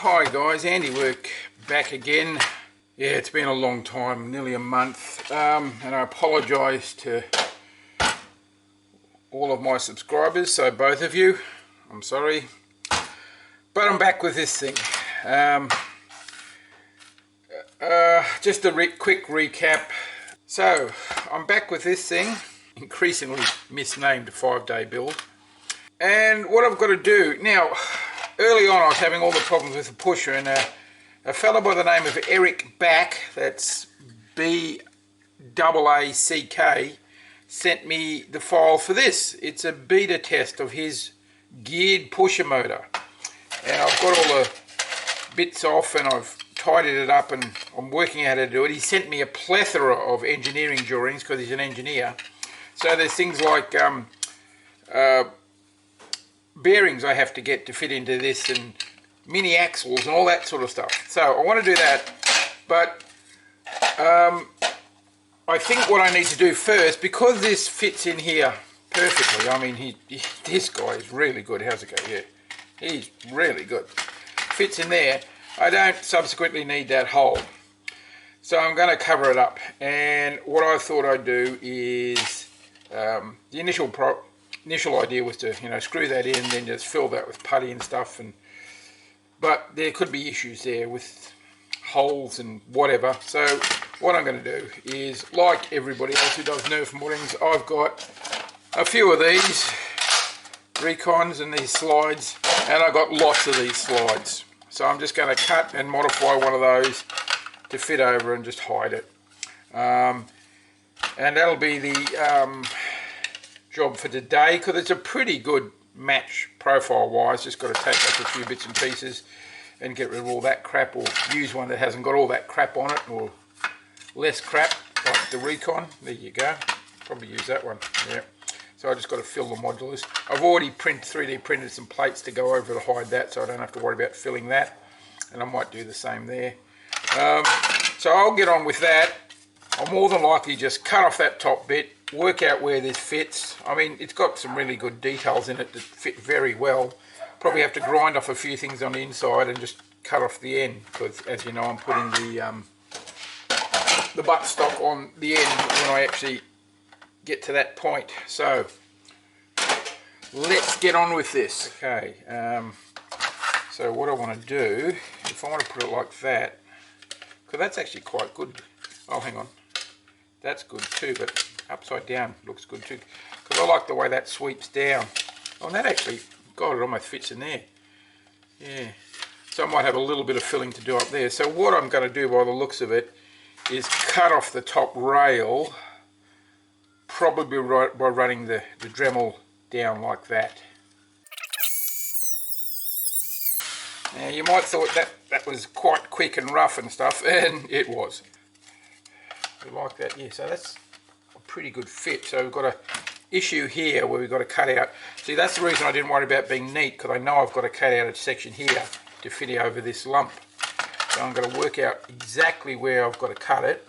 Hi guys, Andy Work back again. Yeah, it's been a long time, nearly a month, and I apologise to all of my subscribers, so both of you, I'm sorry, but I'm back with this thing. Just a quick recap. So, I'm back with this thing, increasingly misnamed 5-day build, and what I've got to do now. Early on I was having all the problems with the pusher, and a fellow by the name of Eric Back, that's B-A-A-C-K, sent me the file for this. It's a beta test of his geared pusher motor, and I've got all the bits off and I've tidied it up and I'm working out how to do it. He sent me a plethora of engineering drawings because he's an engineer. So there's things like bearings I have to get to fit into this, and mini axles and all that sort of stuff. So I want to do that, but I think what I need to do first, because this fits in here perfectly. I mean, this guy is really good. How's it go? Yeah, he's really good. Fits in there. I don't subsequently need that hole, so I'm going to cover it up. And what I thought I'd do is the initial idea was to, screw that in, then just fill that with putty and stuff, but there could be issues there with holes and whatever. So what I'm going to do is, like everybody else who does Nerf moorings, I've got a few of these recons and these slides, and I've got lots of these slides. So I'm just going to cut and modify one of those to fit over and just hide it. And that'll be the job for today, because it's a pretty good match profile wise. Just got to take up a few bits and pieces and get rid of all that crap, or use one that hasn't got all that crap on it, or less crap, like the Recon. There you go, probably use that one. Yeah. So I just got to fill the modulars. I've already 3D printed some plates to go over to hide that, so I don't have to worry about filling that, and I might do the same there. So I'll get on with that. I'll more than likely just cut off that top bit, work out where this fits. I mean, it's got some really good details in it that fit very well. Probably have to grind off a few things on the inside and just cut off the end, because as you know, I'm putting the buttstock on the end when I actually get to that point. So let's get on with this. Okay, so what I want to do, if I want to put it like that, because that's actually quite good. Oh, hang on, that's good too, but upside down looks good too, because I like the way that sweeps down. Oh, and that actually, God, it almost fits in there. Yeah, so I might have a little bit of filling to do up there. So what I'm going to do by the looks of it is cut off the top rail, probably by running the Dremel down like that. Now you might have thought that was quite quick and rough and stuff, and it was. Like that, yeah, so that's a pretty good fit. So we've got an issue here where we've got to cut out. See, that's the reason I didn't worry about being neat, because I know I've got to cut out a section here to fit over this lump. So I'm going to work out exactly where I've got to cut it.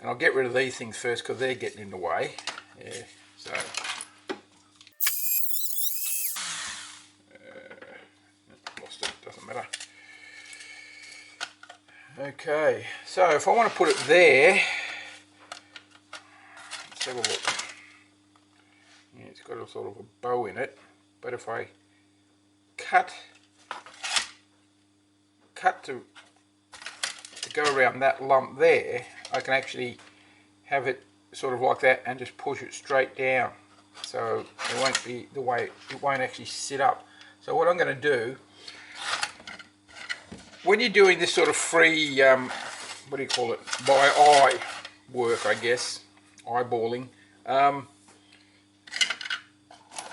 And I'll get rid of these things first, because they're getting in the way. Yeah, so lost it, doesn't matter. Okay, so if I want to put it there, let's have a look. Yeah, it's got a sort of a bow in it, but if I cut to go around that lump there, I can actually have it sort of like that and just push it straight down. So it won't be the way, it won't actually sit up. So what I'm going to do, when you're doing this sort of free, what do you call it, by eye work, I guess, eyeballing, well,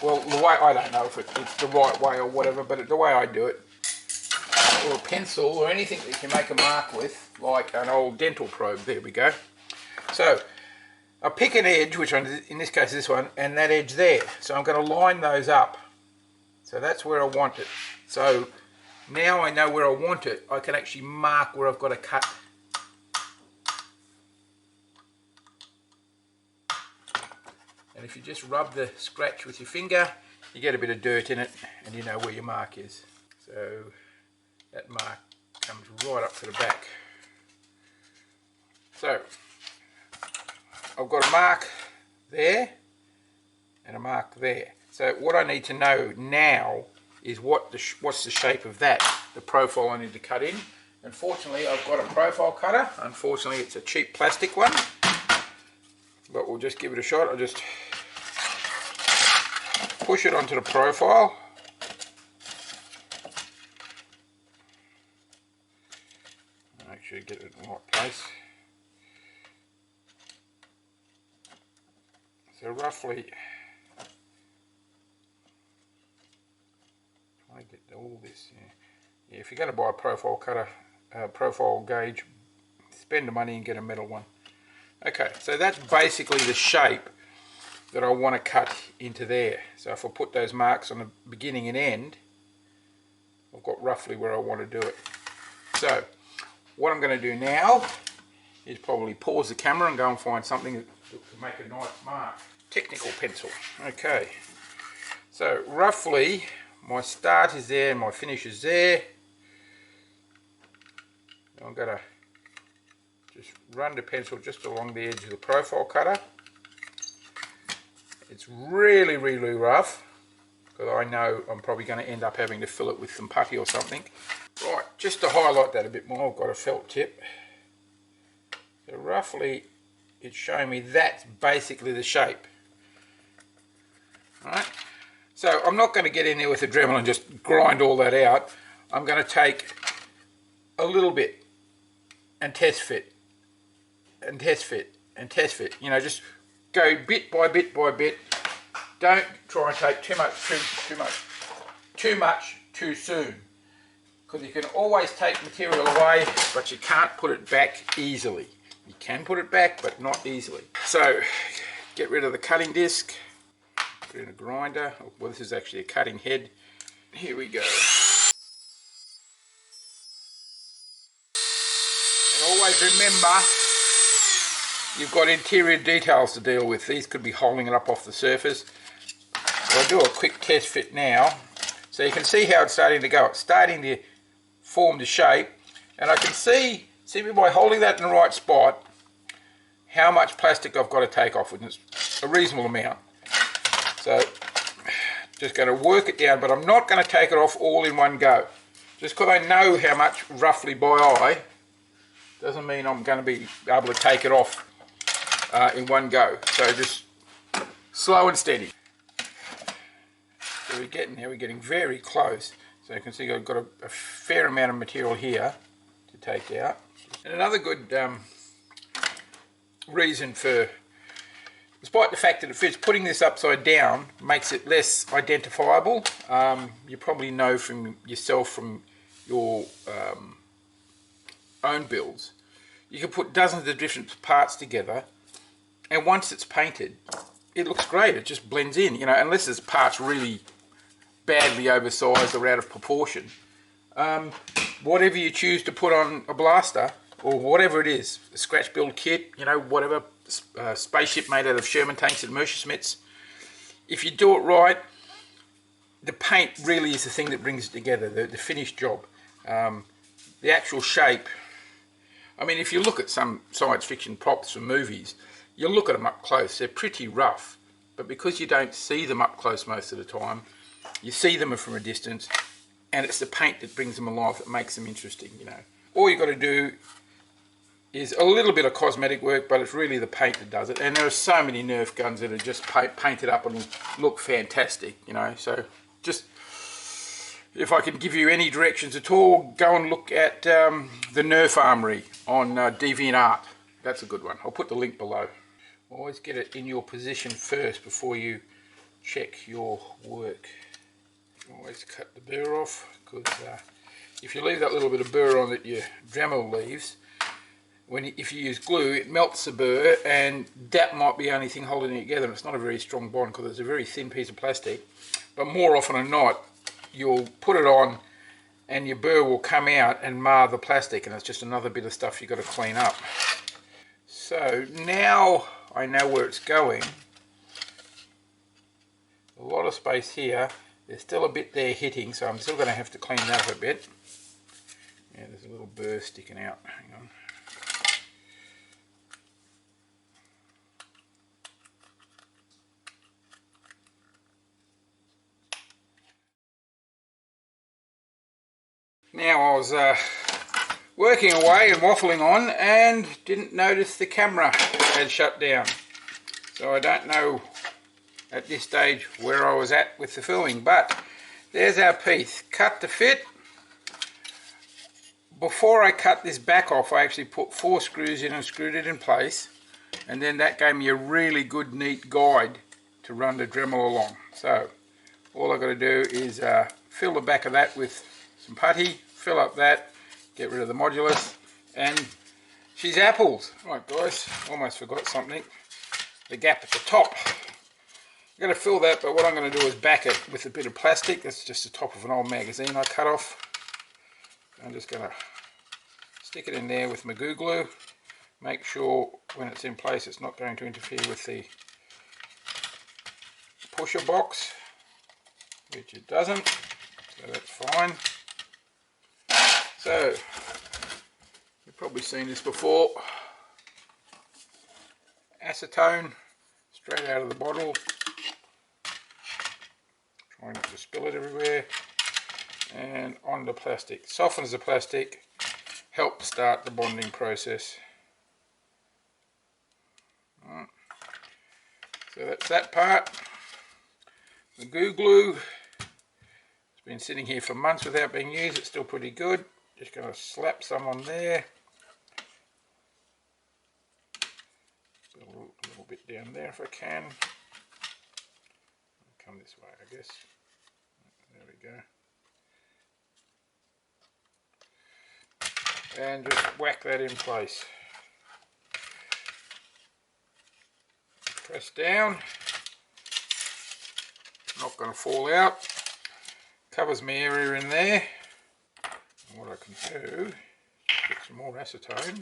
the way, I don't know if it's the right way or whatever, but the way I do it, or a pencil or anything that you can make a mark with, like an old dental probe, there we go. So I pick an edge, which in this case is this one, and that edge there. So I'm going to line those up. So that's where I want it. So now I know where I want it, I can actually mark where I've got to cut. And if you just rub the scratch with your finger, you get a bit of dirt in it and you know where your mark is. So that mark comes right up to the back. So I've got a mark there and a mark there. So what I need to know now is what's the shape of that, the profile I need to cut in. Unfortunately, I've got a profile cutter. Unfortunately, it's a cheap plastic one, but we'll just give it a shot. I'll just push it onto the profile. Make sure you get it in the right place. So roughly, try to get all this. Yeah, if you're going to buy a profile cutter, profile gauge, spend the money and get a metal one. Okay, so that's basically the shape that I want to cut into there. So if I put those marks on the beginning and end, I've got roughly where I want to do it. So what I'm going to do now is probably pause the camera and go and find something to make a nice mark. Technical pencil. Okay, so roughly my start is there and my finish is there. I'm going to just run the pencil just along the edge of the profile cutter. It's really, really rough, because I know I'm probably going to end up having to fill it with some putty or something. Right, just to highlight that a bit more, I've got a felt tip. So roughly, it's showing me that's basically the shape. Alright, so I'm not going to get in there with a Dremel and just grind all that out. I'm going to take a little bit and test fit, and test fit, and test fit. You know, just go bit by bit by bit. Don't try and take too much too soon, because you can always take material away, but you can't put it back easily. You can put it back, but not easily. So get rid of the cutting disc, put it in a grinder. Well, this is actually a cutting head. Here we go. And always remember, you've got interior details to deal with. These could be holding it up off the surface. So I'll do a quick test fit now. So you can see how it's starting to go. It's starting to form the shape. And I can see simply by holding that in the right spot, how much plastic I've got to take off, and it's a reasonable amount. So just going to work it down, but I'm not going to take it off all in one go. Just because I know how much roughly by eye, doesn't mean I'm going to be able to take it off in one go. So just slow and steady. So we're getting there, we're getting very close. So you can see I've got a fair amount of material here to take out. And another good reason for, despite the fact that it fits, putting this upside down makes it less identifiable. You probably know from yourself, from your own builds, you can put dozens of different parts together, and once it's painted, it looks great. It just blends in, you know, unless there's parts really badly oversized or out of proportion. Whatever you choose to put on a blaster, or whatever it is, a scratch build kit, you know, whatever, spaceship made out of Sherman tanks and Messerschmitts, if you do it right, the paint really is the thing that brings it together, the finished job. The actual shape, I mean, if you look at some science fiction props from movies, you look at them up close, they're pretty rough, but because you don't see them up close most of the time, you see them from a distance, and it's the paint that brings them alive that makes them interesting, you know. All you got to do is a little bit of cosmetic work, but it's really the paint that does it. And there are so many Nerf guns that are just painted up and look fantastic, you know. So just, if I can give you any directions at all, go and look at the Nerf Armory on DeviantArt. That's a good one. I'll put the link below. Always get it in your position first before you check your work. Always cut the burr off, because if you leave that little bit of burr on that your Dremel leaves, if you use glue, it melts the burr, and that might be the only thing holding it together. And it's not a very strong bond because it's a very thin piece of plastic. But more often than not, you'll put it on and your burr will come out and mar the plastic, and it's just another bit of stuff you've got to clean up. So now I know where it's going. A lot of space here. There's still a bit there hitting, so I'm still going to have to clean that up a bit. Yeah, there's a little burr sticking out. Hang on. Now I was working away and waffling on and didn't notice the camera had shut down. So I don't know at this stage where I was at with the filming, but there's our piece, cut to fit. Before I cut this back off, I actually put 4 screws in and screwed it in place, and then that gave me a really good neat guide to run the Dremel along. So all I've got to do is fill the back of that with some putty, fill up that, get rid of the modulus, and she's apples. Right guys, almost forgot something. The gap at the top. I'm going to fill that, but what I'm going to do is back it with a bit of plastic. That's just the top of an old magazine I cut off. I'm just going to stick it in there with my glue glue. Make sure when it's in place it's not going to interfere with the pusher box, which it doesn't, so that's fine. So, you've probably seen this before. Acetone, straight out of the bottle. Try not to spill it everywhere. And on the plastic. Softens the plastic, helps start the bonding process. Right. So that's that part. The glue, it's been sitting here for months without being used. It's still pretty good. Just going to slap some on there. A little bit down there if I can. Come this way, I guess. There we go. And just whack that in place. Press down. Not going to fall out. Covers my area in there. And what I can do is get some more acetone.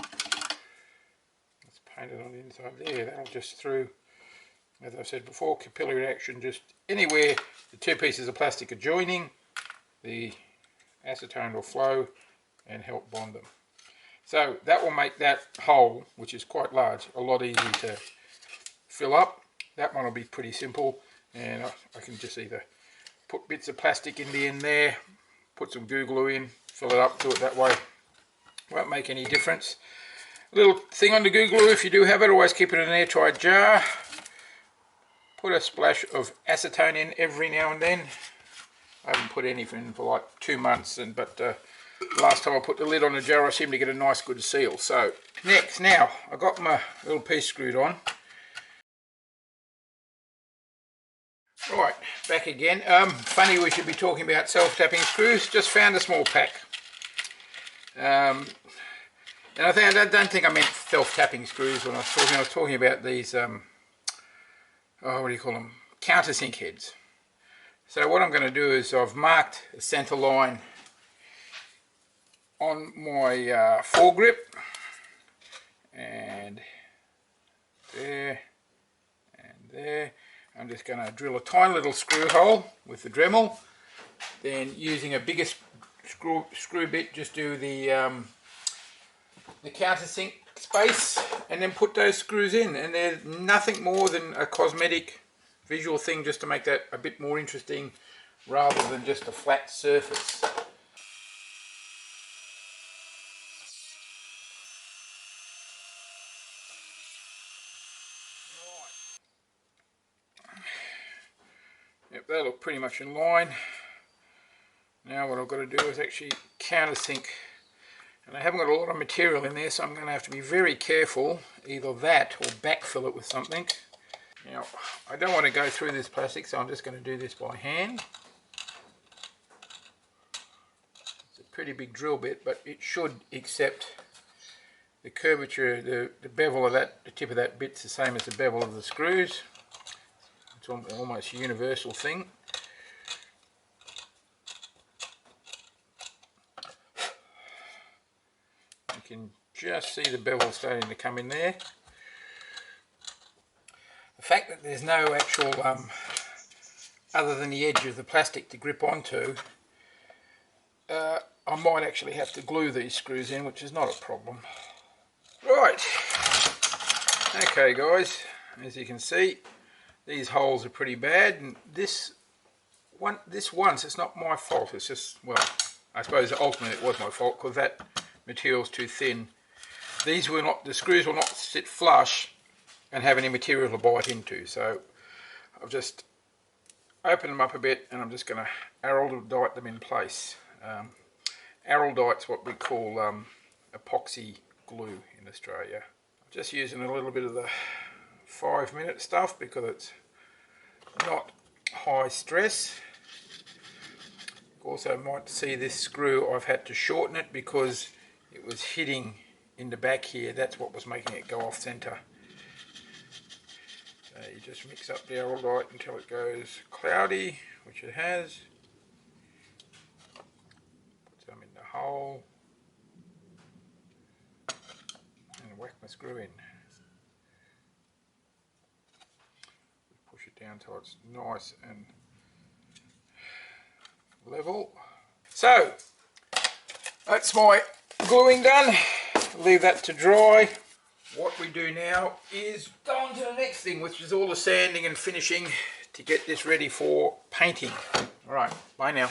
Let's paint it on the inside there. That'll just through, as I said before, capillary action. Just anywhere the 2 pieces of plastic are joining, the acetone will flow and help bond them. So that will make that hole, which is quite large, a lot easier to fill up. That one will be pretty simple, and I can just either put bits of plastic in the end there, put some glue in, fill it up, do it that way. Won't make any difference. A little thing on the glue, if you do have it, always keep it in an airtight jar. Put a splash of acetone in every now and then. I haven't put anything in for like 2 months, but last time I put the lid on the jar I seemed to get a nice good seal. So next, now I've got my little piece screwed on. Right, back again. Funny we should be talking about self-tapping screws. Just found a small pack. And I don't think I meant self-tapping screws when I was talking. I was talking about these, what do you call them? Countersink heads. So what I'm going to do is I've marked a centre line on my foregrip. And there, and there. I'm just going to drill a tiny little screw hole with the Dremel. Then using a bigger screw bit, just do the countersink space, and then put those screws in. And they're nothing more than a cosmetic visual thing, just to make that a bit more interesting, rather than just a flat surface. Yep, they look pretty much in line. Now what I've got to do is actually countersink, and I haven't got a lot of material in there, so I'm going to have to be very careful, either that or backfill it with something. Now I don't want to go through this plastic, so I'm just going to do this by hand. It's a pretty big drill bit, but it should accept the curvature. The bevel of that, the tip of that bit's the same as the bevel of the screws. It's almost a universal thing. You can just see the bevel starting to come in there. The fact that there's no actual, other than the edge of the plastic to grip onto, I I might actually have to glue these screws in, which is not a problem. Right, okay guys, as you can see, these holes are pretty bad, and this once, it's not my fault, it's just, well, I suppose ultimately it was my fault because that material's too thin. The screws will not sit flush and have any material to bite into, so I've just opened them up a bit and I'm just going to araldite them in place. Araldite's what we call epoxy glue in Australia. I'm just using a little bit of the 5-minute stuff because it's not high stress. Also might see this screw, I've had to shorten it because it was hitting in the back here. That's what was making it go off centre. So you just mix up the araldite until it goes cloudy, which it has. Put some in the hole and whack my screw in. Push it down till it's nice and level. So that's my gluing done. Leave that to dry. What we do now is go on to the next thing, which is all the sanding and finishing to get this ready for painting. Alright, bye now.